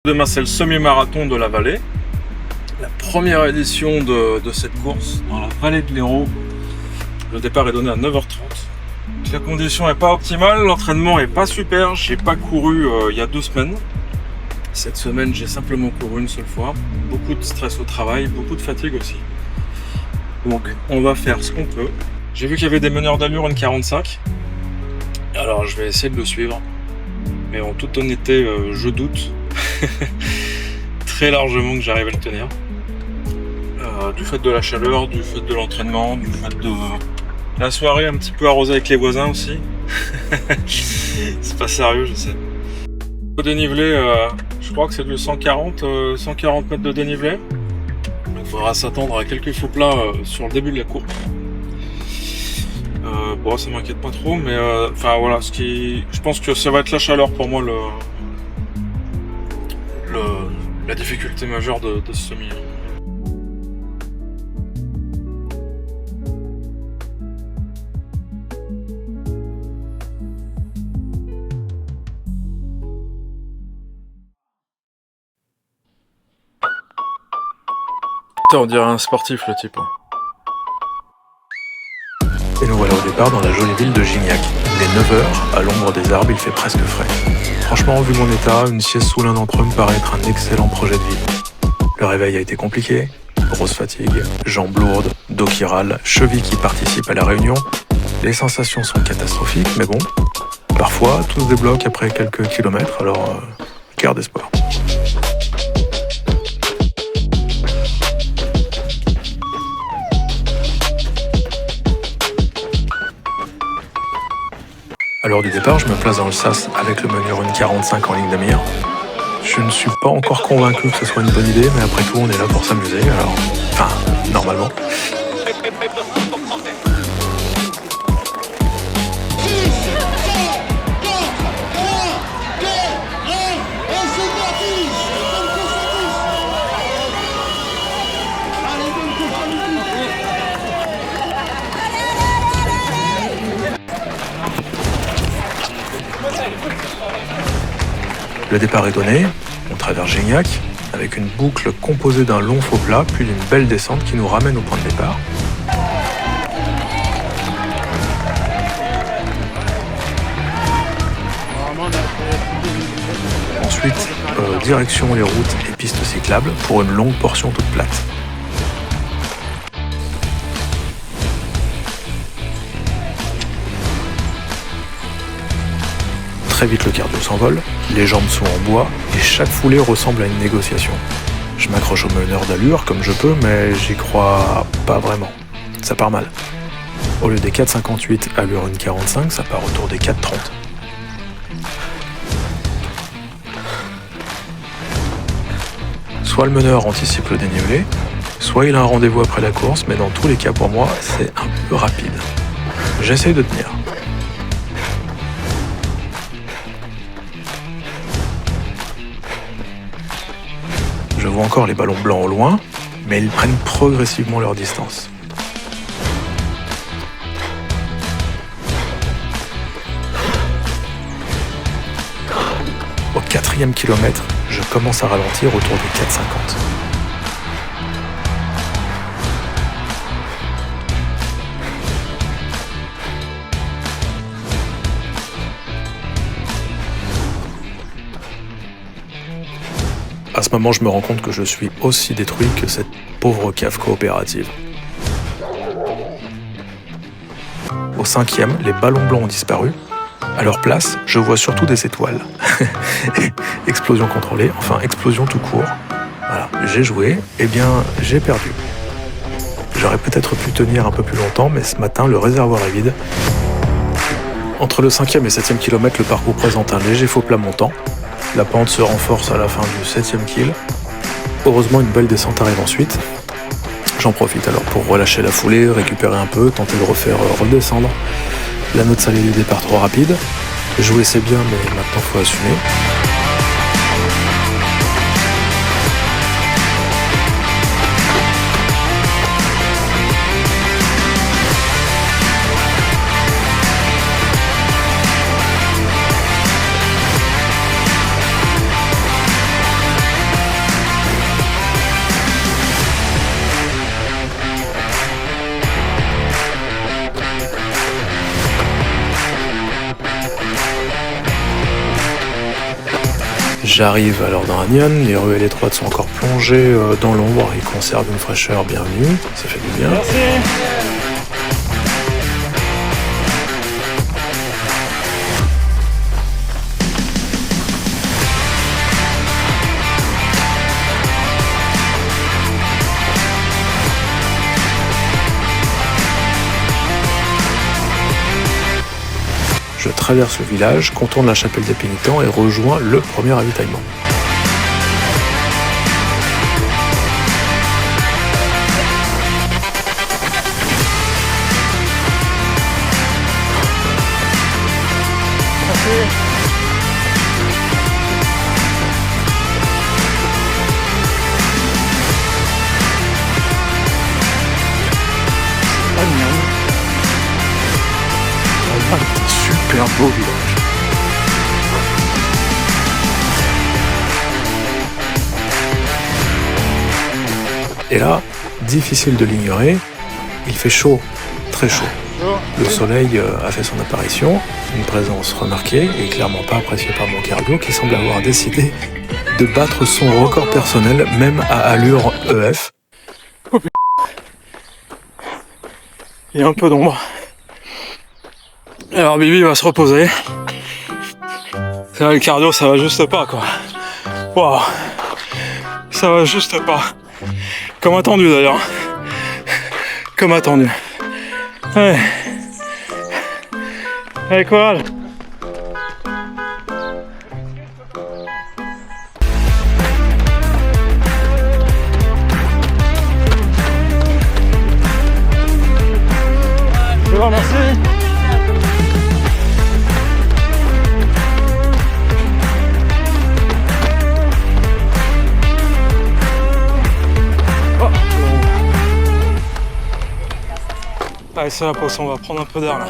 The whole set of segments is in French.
Demain, c'est le semi-marathon de la vallée. La première édition de cette course dans la vallée de l'Hérault. Le départ est donné à 9h30. La condition n'est pas optimale, l'entraînement est pas super. J'ai pas couru il y a 2 semaines. Cette semaine, j'ai simplement couru une seule fois. Beaucoup de stress au travail, beaucoup de fatigue aussi. Donc, on va faire ce qu'on peut. J'ai vu qu'il y avait des meneurs d'allure N45. Alors, je vais essayer de le suivre. Mais en toute honnêteté, je doute très largement que j'arrive à le tenir. Du fait de la chaleur, du fait de l'entraînement, du fait de la soirée un petit peu arrosée avec les voisins aussi. C'est pas sérieux, je sais. Au dénivelé, je crois que c'est du 140 mètres de dénivelé. Il faudra s'attendre à quelques faux plats sur le début de la course. Bon, ça m'inquiète pas trop, mais enfin voilà, je pense que ça va être la chaleur pour moi la difficulté majeure de ce semi. On dirait un sportif le type. Et nous voilà au départ dans la jolie ville de Gignac. Il est 9h, à l'ombre des arbres, il fait presque frais. Franchement, vu mon état, une sieste sous l'un d'entre eux me paraît être un excellent projet de vie. Le réveil a été compliqué, grosse fatigue, jambes lourdes, dos qui râle, chevilles qui participent à la réunion. Les sensations sont catastrophiques, mais bon, parfois tout se débloque après quelques kilomètres, alors garde espoir. À l'heure du départ, je me place dans le sas avec le meneur N45 en ligne de mire. Je ne suis pas encore convaincu que ce soit une bonne idée, mais après tout, on est là pour s'amuser, alors... Enfin, normalement. Le départ est donné, on traverse Gignac, avec une boucle composée d'un long faux plat, puis d'une belle descente qui nous ramène au point de départ. Ensuite, direction les routes et pistes cyclables pour une longue portion toute plate. Très vite le cardio s'envole, les jambes sont en bois et chaque foulée ressemble à une négociation. Je m'accroche au meneur d'allure comme je peux, mais j'y crois pas vraiment. Ça part mal. Au lieu des 4,58 allure N45, ça part autour des 4,30. Soit le meneur anticipe le dénivelé, soit il a un rendez-vous après la course, mais dans tous les cas pour moi, c'est un peu rapide. J'essaye de tenir. Je vois encore les ballons blancs au loin, mais ils prennent progressivement leur distance. Au 4e kilomètre, je commence à ralentir autour des 4,50. À ce moment, je me rends compte que je suis aussi détruit que cette pauvre cave coopérative. Au 5e, les ballons blancs ont disparu. À leur place, je vois surtout des étoiles. Explosion contrôlée, enfin explosion tout court. Voilà, j'ai joué, eh bien j'ai perdu. J'aurais peut-être pu tenir un peu plus longtemps, mais ce matin, le réservoir est vide. Entre le 5e et 7e kilomètre, le parcours présente un léger faux plat montant. La pente se renforce à la fin du 7e kill. Heureusement, une belle descente arrive ensuite. J'en profite alors pour relâcher la foulée, récupérer un peu, tenter de refaire redescendre. La note salée du départ trop rapide. Jouer c'est bien, mais maintenant faut assumer. J'arrive alors dans Agnon, les ruelles étroites sont encore plongées dans l'ombre et conservent une fraîcheur bienvenue, ça fait du bien. Merci. Je traverse le village, contourne la chapelle des pénitents et rejoins le premier ravitaillement. Super beau village. Et là, difficile de l'ignorer, il fait chaud, très chaud. Le soleil a fait son apparition, une présence remarquée et clairement pas appréciée par mon cardio qui semble avoir décidé de battre son record personnel même à allure EF. Oh, il y a un peu d'ombre. Alors Bibi va se reposer. C'est vrai, le cardio ça va juste pas quoi. Waouh, ça va juste pas. Comme attendu d'ailleurs. Comme attendu. Allez. Allez courage. C'est bon, merci. Allez, c'est la pause, on va prendre un peu d'air là.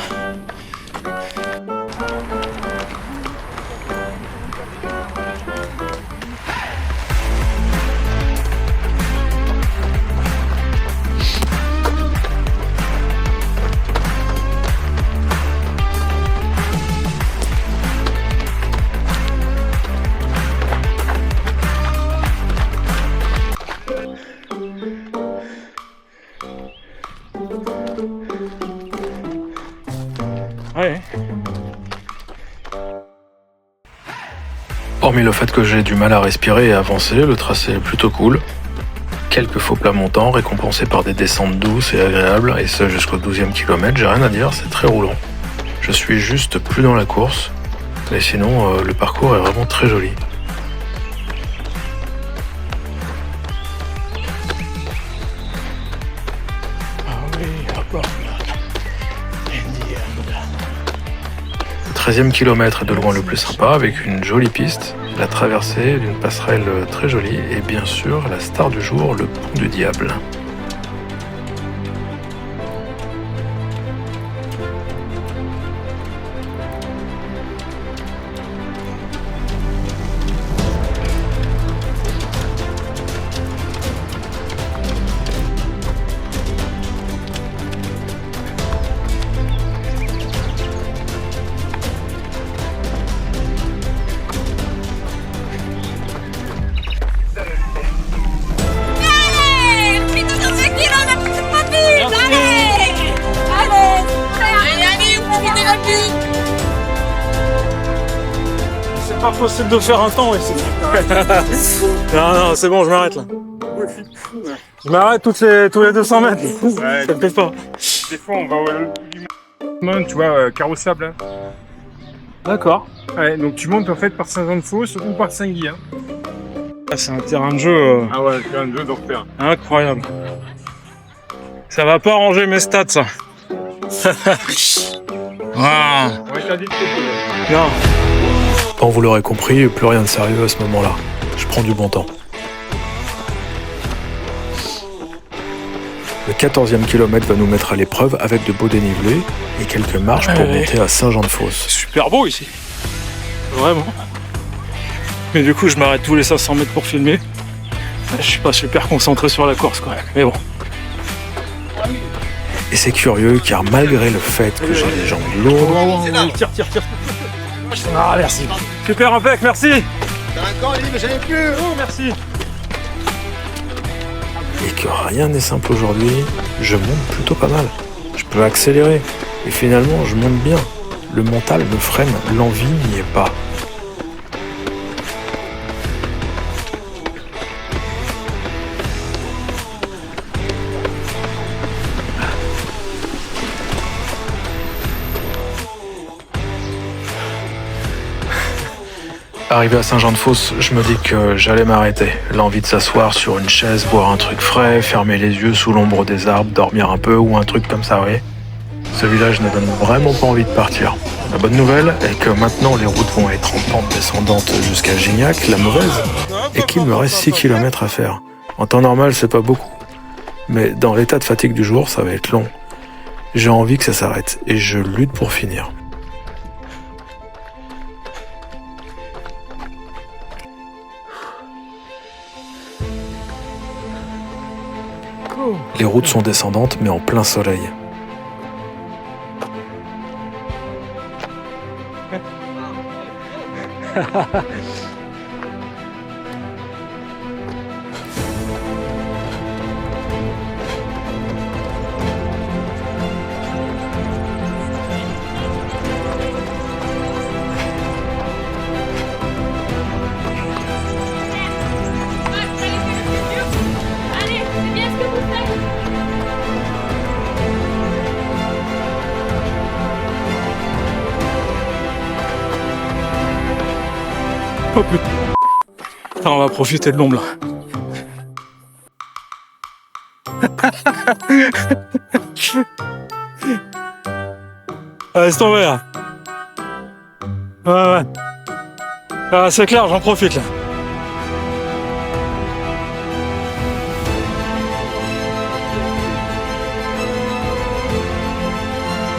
Ouais. Hormis le fait que j'ai du mal à respirer et avancer, le tracé est plutôt cool. Quelques faux plats montants récompensés par des descentes douces et agréables, et ce jusqu'au 12e kilomètre, j'ai rien à dire, c'est très roulant. Je suis juste plus dans la course, mais sinon le parcours est vraiment très joli. Le 13e kilomètre est de loin le plus sympa, avec une jolie piste, la traversée d'une passerelle très jolie et bien sûr la star du jour, le pont du diable. C'est pas possible de faire un temps ici. Non, c'est bon, je m'arrête là. Je m'arrête tous les 200 mètres. Ouais, Ça me fait pas. des fois, on va au tu vois, carrossable. D'accord. Ouais, donc tu montes en fait par Saint-Jean-de-Fosse ou par Saint-Guy. Hein. Ah, c'est un terrain de jeu Ah ouais, c'est un jeu d'enfer. incroyable. Ça va pas arranger mes stats, ça. Ah. On interdit de couper. Non. Bon, vous l'aurez compris, plus rien de sérieux à ce moment-là. Je prends du bon temps. Le 14e kilomètre va nous mettre à l'épreuve avec de beaux dénivelés et quelques marches pour monter à Saint-Jean-de-Fosse. Super beau ici. Vraiment. Mais du coup, je m'arrête tous les 500 mètres pour filmer. Je suis pas super concentré sur la course, quoi. Mais bon. Et c'est curieux car malgré le fait que j'ai les jambes lourdes, Tire. Ah, merci. Super impec, merci. Merci. Et que rien n'est simple aujourd'hui, je monte plutôt pas mal. Je peux accélérer. Et finalement, je monte bien. Le mental me freine, l'envie n'y est pas. Arrivé à Saint-Jean-de-Fosse, je me dis que j'allais m'arrêter. L'envie de s'asseoir sur une chaise, boire un truc frais, fermer les yeux sous l'ombre des arbres, dormir un peu ou un truc comme ça, vous voyez. Ce village ne donne vraiment pas envie de partir. La bonne nouvelle est que maintenant les routes vont être en pente descendante jusqu'à Gignac. La mauvaise est qu'il me reste 6 km à faire. En temps normal, c'est pas beaucoup. Mais dans l'état de fatigue du jour, ça va être long. J'ai envie que ça s'arrête et je lutte pour finir. Les routes sont descendantes mais en plein soleil. Allez, c'est bien ce que vous faites. Oh putain. Attends, on va profiter de l'ombre là. Laisse tomber là. Ouais. Ah, c'est clair, j'en profite là.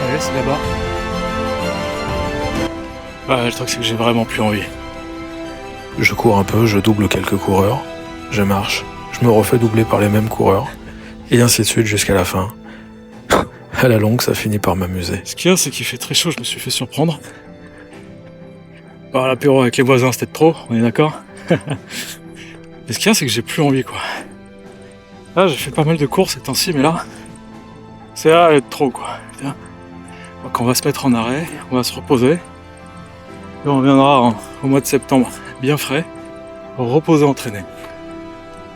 Allez, c'est là-bas. Ouais, le truc c'est que j'ai vraiment plus envie. Je cours un peu, je double quelques coureurs, je marche, je me refais doubler par les mêmes coureurs, et ainsi de suite jusqu'à la fin. À la longue, ça finit par m'amuser. Ce qu'il y a, c'est qu'il fait très chaud, je me suis fait surprendre. Bon, l'apéro avec les voisins, c'était de trop, on est d'accord. Mais ce qu'il y a, c'est que j'ai plus envie, quoi. Là, j'ai fait pas mal de courses ces temps-ci, mais là, c'est là d'être trop, quoi. Tiens. Donc on va se mettre en arrêt, on va se reposer, et on reviendra au mois de septembre, bien frais, reposer, entraîner.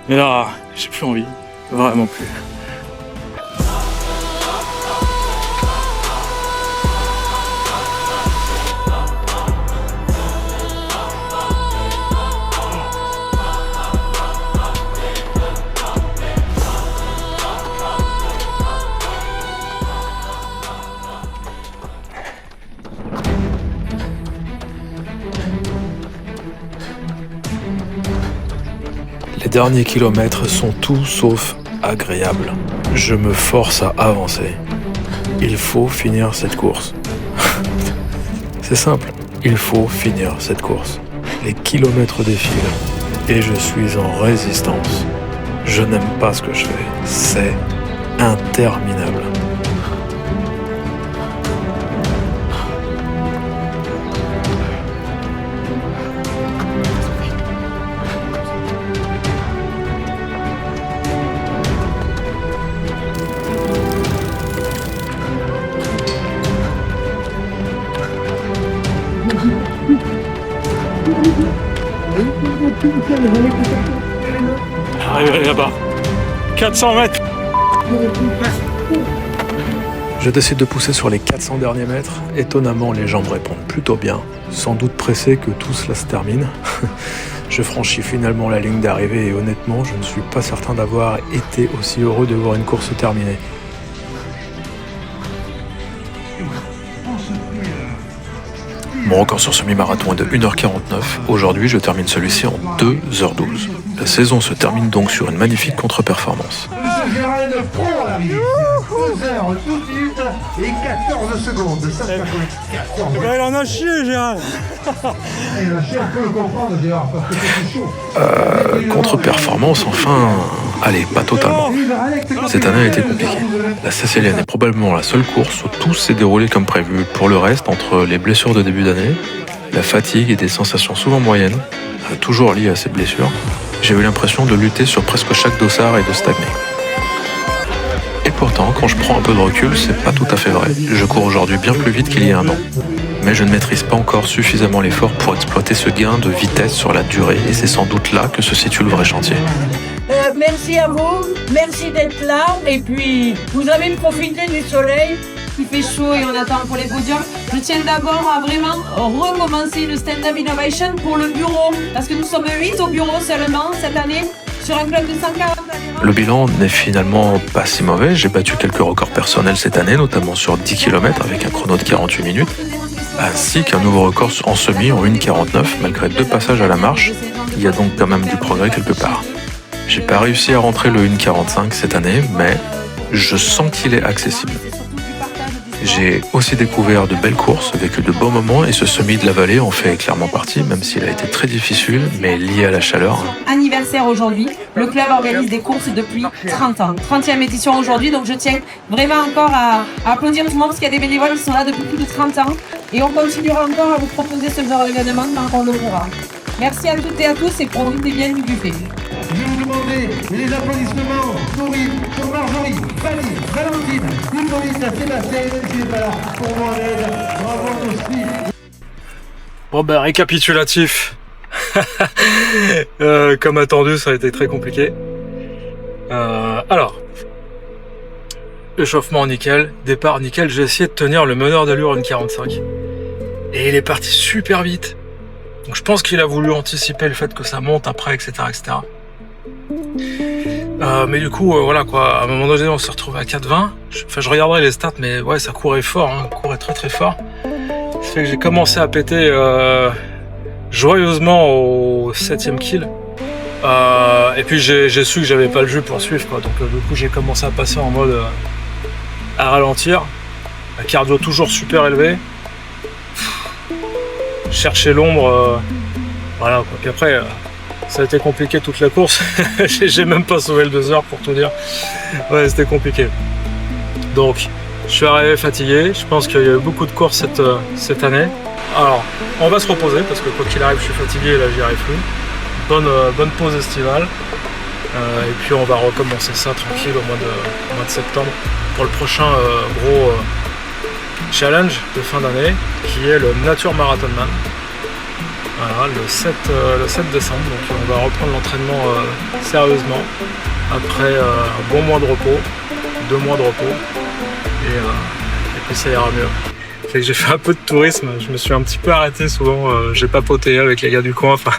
Mais là, j'ai plus envie, vraiment plus. Les derniers kilomètres sont tout sauf agréables. Je me force à avancer. Il faut finir cette course. C'est simple, il faut finir cette course. Les kilomètres défilent et je suis en résistance. Je n'aime pas ce que je fais. C'est interminable. Arrivé là-bas. 400 mètres. Je décide de pousser sur les 400 derniers mètres. Étonnamment, les jambes répondent plutôt bien. Sans doute pressé que tout cela se termine. Je franchis finalement la ligne d'arrivée et honnêtement, je ne suis pas certain d'avoir été aussi heureux de voir une course se terminer. Mon record sur semi-marathon est de 1h49. Aujourd'hui, je termine celui-ci en 2h12. La saison se termine donc sur une magnifique contre-performance. Gérald prend la vie. 2h12 et 14 secondes. Ça, c'est 14. Il en a chié, Gérald. Et le chien peut le comprendre, Gérard, parce que c'est chaud. Contre-performance, enfin... Allez, pas totalement. Cette année a été compliquée. La Sicilienne est probablement la seule course où tout s'est déroulé comme prévu. Pour le reste, entre les blessures de début d'année, la fatigue et des sensations souvent moyennes, toujours liées à ces blessures, j'ai eu l'impression de lutter sur presque chaque dossard et de stagner. Et pourtant, quand je prends un peu de recul, c'est pas tout à fait vrai. Je cours aujourd'hui bien plus vite qu'il y a un an. Mais je ne maîtrise pas encore suffisamment l'effort pour exploiter ce gain de vitesse sur la durée, et c'est sans doute là que se situe le vrai chantier. Merci à vous, merci d'être là, et puis vous avez profité du soleil. Il fait chaud et on attend pour les podiums. Je tiens d'abord à vraiment recommencer le Stand-Up Innovation pour le bureau, parce que nous sommes 8 au bureau seulement cette année, sur un club de 140 adhérents. Le bilan n'est finalement pas si mauvais. J'ai battu quelques records personnels cette année, notamment sur 10 km avec un chrono de 48 minutes, ainsi qu'un nouveau record en semi en 1,49 malgré 2 passages à la marche. Il y a donc quand même du progrès quelque part. J'ai pas réussi à rentrer le 1,45 cette année, mais je sens qu'il est accessible. J'ai aussi découvert de belles courses, vécu de beaux moments, et ce semi de la vallée en fait clairement partie, même s'il a été très difficile, mais lié à la chaleur. Anniversaire aujourd'hui, le club organise des courses depuis 30 ans. 30e édition aujourd'hui, donc je tiens vraiment encore à applaudir tout le monde parce qu'il y a des bénévoles qui sont là depuis plus de 30 ans et on continuera encore à vous proposer ce genre d'événement tant qu'on le pourra. Merci à toutes et à tous et profitez bien du buffet. Je vais vous demander les applaudissements pour Marjorie, Fanny, Valentine, Hippolyte, Sébastien, qui n'est pas là, pour Mohamed. Bravo aussi. Bon ben récapitulatif. Comme attendu, ça a été très compliqué. Alors, échauffement nickel, départ nickel. J'ai essayé de tenir le meneur d'allure 1,45 et il est parti super vite. Donc je pense qu'il a voulu anticiper le fait que ça monte après, etc., etc. Mais du coup, voilà quoi. À un moment donné, on s'est retrouvé à 4,20. Je regarderai les stats, mais ouais, ça courait fort, hein, courait très très fort. Ça fait que j'ai commencé à péter joyeusement au 7e kill. Et puis j'ai su que j'avais pas le jus pour suivre, quoi. Donc du coup, j'ai commencé à passer en mode à ralentir. La cardio toujours super élevé. Chercher l'ombre, voilà quoi. Puis après, ça a été compliqué toute la course. J'ai même pas sauvé le 2 heures pour tout dire. Ouais, c'était compliqué. Donc, je suis arrivé fatigué. Je pense qu'il y a eu beaucoup de courses cette année. Alors, on va se reposer parce que quoi qu'il arrive, je suis fatigué et là, j'y arrive plus. Bonne pause estivale. Et puis, on va recommencer ça tranquille au mois de septembre pour le prochain gros challenge de fin d'année qui est le Nature Marathon Man. Voilà, le 7 décembre. Donc, on va reprendre l'entraînement sérieusement après un bon mois de repos, 2 mois de repos. Et puis ça ira mieux. Fait que j'ai fait un peu de tourisme, je me suis un petit peu arrêté souvent, j'ai papoté avec les gars du coin, enfin...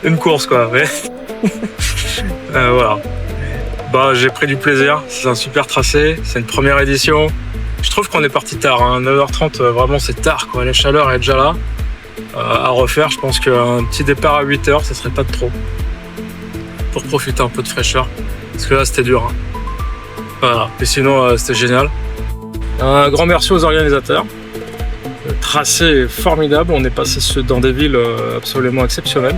Une course quoi, mais... voilà. Bah j'ai pris du plaisir, c'est un super tracé, c'est une première édition. Je trouve qu'on est parti tard, hein. 9h30 vraiment c'est tard quoi, la chaleur est déjà là. À refaire, je pense qu'un petit départ à 8h, ça serait pas de trop. Pour profiter un peu de fraîcheur, parce que là c'était dur. Hein. Voilà, et sinon c'était génial. Un grand merci aux organisateurs. Le tracé est formidable, on est passé dans des villes absolument exceptionnelles.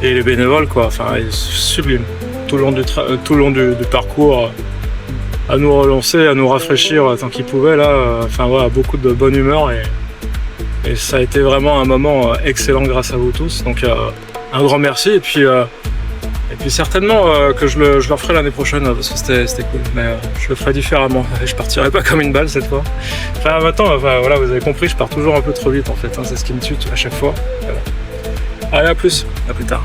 Et les bénévoles, quoi, enfin, sublime. Tout le long du parcours, à nous relancer, à nous rafraîchir tant qu'ils pouvaient, là, enfin voilà, beaucoup de bonne humeur. Et ça a été vraiment un moment excellent grâce à vous tous. Donc un grand merci. Et puis certainement que je le referai l'année prochaine parce que c'était cool, mais je le ferai différemment. Je partirai pas comme une balle cette fois. Enfin maintenant, voilà, vous avez compris, je pars toujours un peu trop vite en fait. Hein, c'est ce qui me tue à chaque fois. Voilà. Allez, à plus tard.